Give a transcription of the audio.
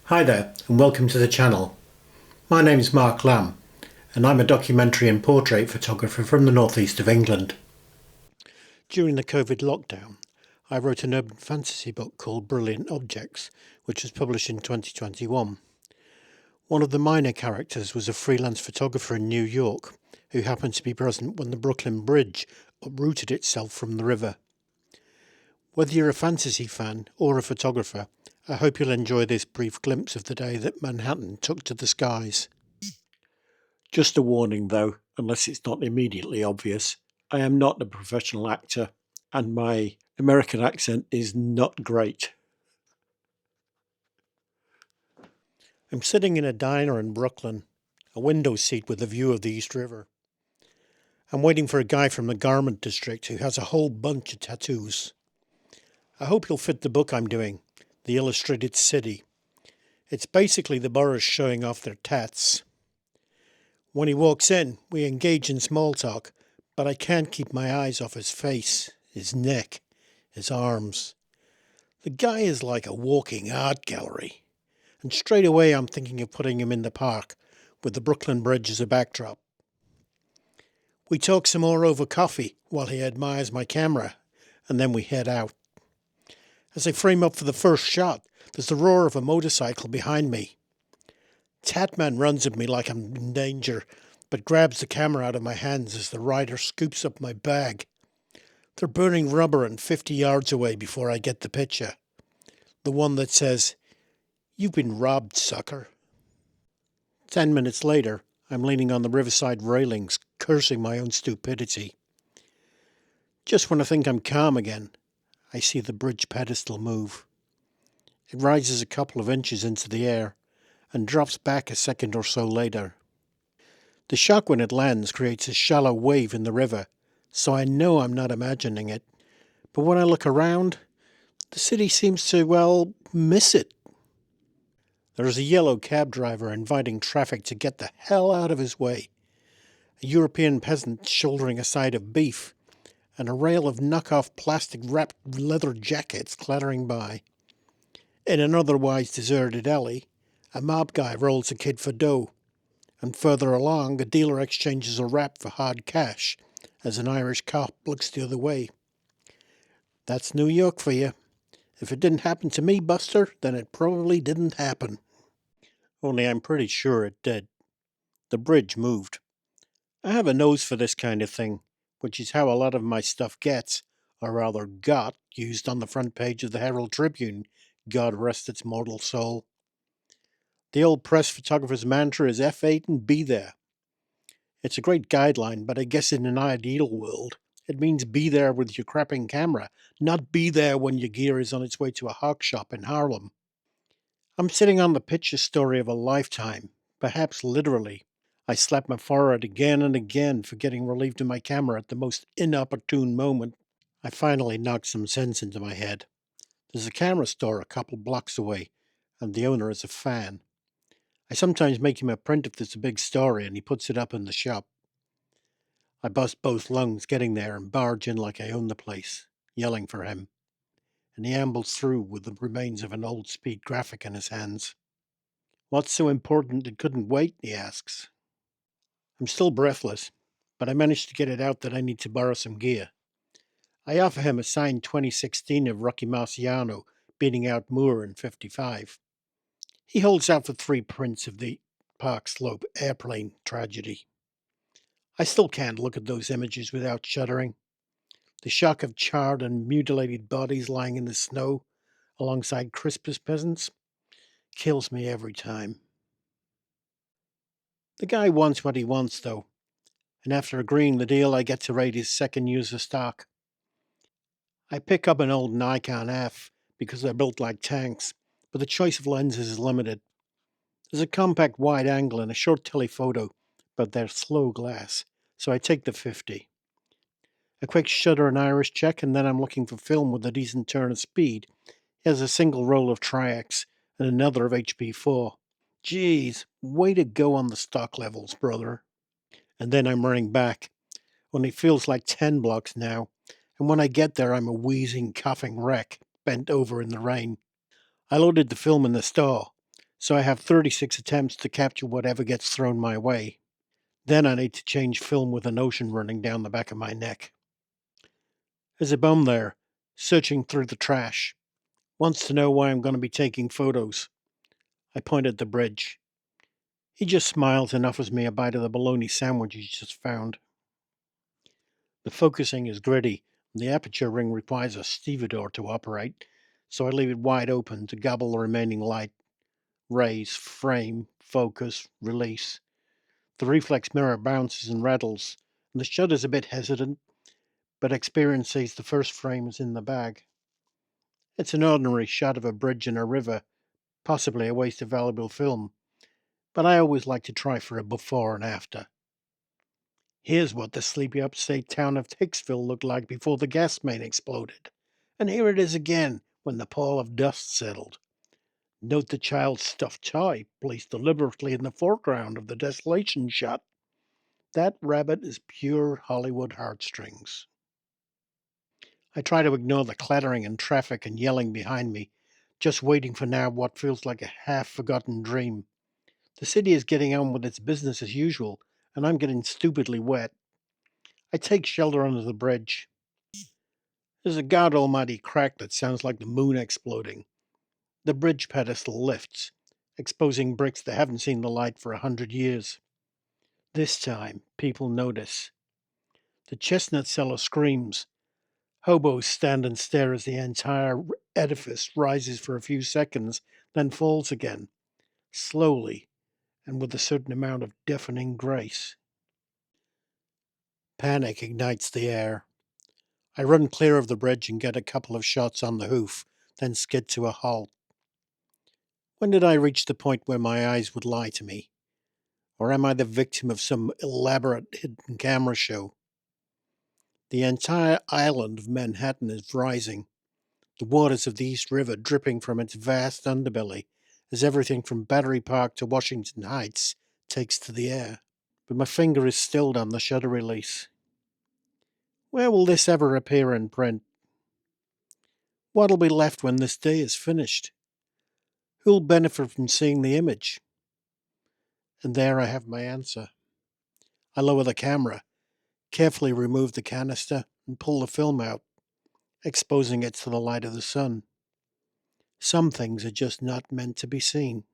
Hi there and welcome to the channel. My name is Mark Lamb and I'm a documentary and portrait photographer from the northeast of England. During the COVID lockdown, I wrote an urban fantasy book called Brilliant Objects, which was published in 2021. One of the minor characters was a freelance photographer in New York who happened to be present when the Brooklyn Bridge uprooted itself from the river. Whether you're a fantasy fan or a photographer, I hope you'll enjoy this brief glimpse of the day that Manhattan took to the skies. Just a warning though, unless it's not immediately obvious, I am not a professional actor and my American accent is not great. I'm sitting in a diner in Brooklyn, a window seat with a view of the East River. I'm waiting for a guy from the garment district who has a whole bunch of tattoos. I hope he'll fit the book I'm doing, The Illustrated City. It's basically the boroughs showing off their tats. When he walks in, we engage in small talk, but I can't keep my eyes off his face, his neck, his arms. The guy is like a walking art gallery, and straight away I'm thinking of putting him in the park with the Brooklyn Bridge as a backdrop. We talk some more over coffee while he admires my camera, and then we head out. As I frame up for the first shot, there's the roar of a motorcycle behind me. Tatman runs at me like I'm in danger, but grabs the camera out of my hands as the rider scoops up my bag. They're burning rubber and 50 yards away before I get the picture. The one that says, "You've been robbed, sucker." 10 minutes later, I'm leaning on the riverside railings, cursing my own stupidity. Just when I think I'm calm again, I see the bridge pedestal move. It rises a couple of inches into the air and drops back a second or so later. The shock when it lands creates a shallow wave in the river, so I know I'm not imagining it. But when I look around, the city seems to, miss it. There's a yellow cab driver inviting traffic to get the hell out of his way, a European peasant shouldering a side of beef, and a rail of knock-off plastic-wrapped leather jackets clattering by. In an otherwise deserted alley, a mob guy rolls a kid for dough, and further along, a dealer exchanges a rap for hard cash as an Irish cop looks the other way. That's New York for you. If it didn't happen to me, Buster, then it probably didn't happen. Only I'm pretty sure it did. The bridge moved. I have a nose for this kind of thing, which is how a lot of my stuff gets, or rather got, used on the front page of the Herald Tribune, God rest its mortal soul. The old press photographer's mantra is F8 and be there. It's a great guideline, but I guess in an ideal world, it means be there with your crapping camera, not be there when your gear is on its way to a hawk shop in Harlem. I'm sitting on the picture story of a lifetime, perhaps literally. I slap my forehead again and again for getting relieved of my camera at the most inopportune moment. I finally knocked some sense into my head. There's a camera store a couple blocks away, and the owner is a fan. I sometimes make him a print if there's a big story and he puts it up in the shop. I bust both lungs getting there and barge in like I own the place, yelling for him. And he ambles through with the remains of an old speed graphic in his hands. "What's so important it couldn't wait?" he asks. I'm still breathless, but I manage to get it out that I need to borrow some gear. I offer him a signed 2016 of Rocky Marciano beating out Moore in 55. He holds out for 3 prints of the Park Slope airplane tragedy. I still can't look at those images without shuddering. The shock of charred and mutilated bodies lying in the snow alongside Christmas peasants kills me every time. The guy wants what he wants, though, and after agreeing the deal, I get to rate his second user stock. I pick up an old Nikon F because they're built like tanks, but the choice of lenses is limited. There's a compact wide angle and a short telephoto, but they're slow glass, so I take the 50. A quick shutter and iris check, and then I'm looking for film with a decent turn of speed. He has a single roll of Tri-X and another of HP4. Geez, way to go on the stock levels, brother. And then I'm running back. Only feels like 10 blocks now, and when I get there, I'm a wheezing, coughing wreck, bent over in the rain. I loaded the film in the store, So I have 36 attempts to capture whatever gets thrown my way. Then I need to change film with an ocean running down the back of my neck. There's a bum there, searching through the trash. Wants to know why I'm going to be taking photos. I point at the bridge. He just smiles and offers me a bite of the bologna sandwich he's just found. The focusing is gritty, and the aperture ring requires a stevedore to operate, so I leave it wide open to gobble the remaining light. Raise, frame, focus, release. The reflex mirror bounces and rattles, and the shutter's a bit hesitant, but experience says the first frame is in the bag. It's an ordinary shot of a bridge and a river, possibly a waste of valuable film, but I always like to try for a before and after. Here's what the sleepy upstate town of Hicksville looked like before the gas main exploded. And here it is again when the pall of dust settled. Note the child's stuffed toy placed deliberately in the foreground of the desolation shot. That rabbit is pure Hollywood heartstrings. I try to ignore the clattering and traffic and yelling behind me, just waiting for now what feels like a half forgotten dream. The city is getting on with its business as usual, and I'm getting stupidly wet. I take shelter under the bridge. There's a God Almighty crack that sounds like the moon exploding. The bridge pedestal lifts, exposing bricks that haven't seen the light for 100 years. This time, people notice. The chestnut seller screams. Hobos stand and stare as the entire edifice rises for a few seconds, then falls again, slowly and with a certain amount of deafening grace. Panic ignites the air. I run clear of the bridge and get a couple of shots on the hoof, then skid to a halt. When did I reach the point where my eyes would lie to me? Or am I the victim of some elaborate hidden camera show? The entire island of Manhattan is rising, the waters of the East River dripping from its vast underbelly as everything from Battery Park to Washington Heights takes to the air. But my finger is stilled on the shutter release. Where will this ever appear in print? What'll be left when this day is finished? Who'll benefit from seeing the image? And there I have my answer. I lower the camera, carefully remove the canister, and pull the film out, exposing it to the light of the sun. Some things are just not meant to be seen.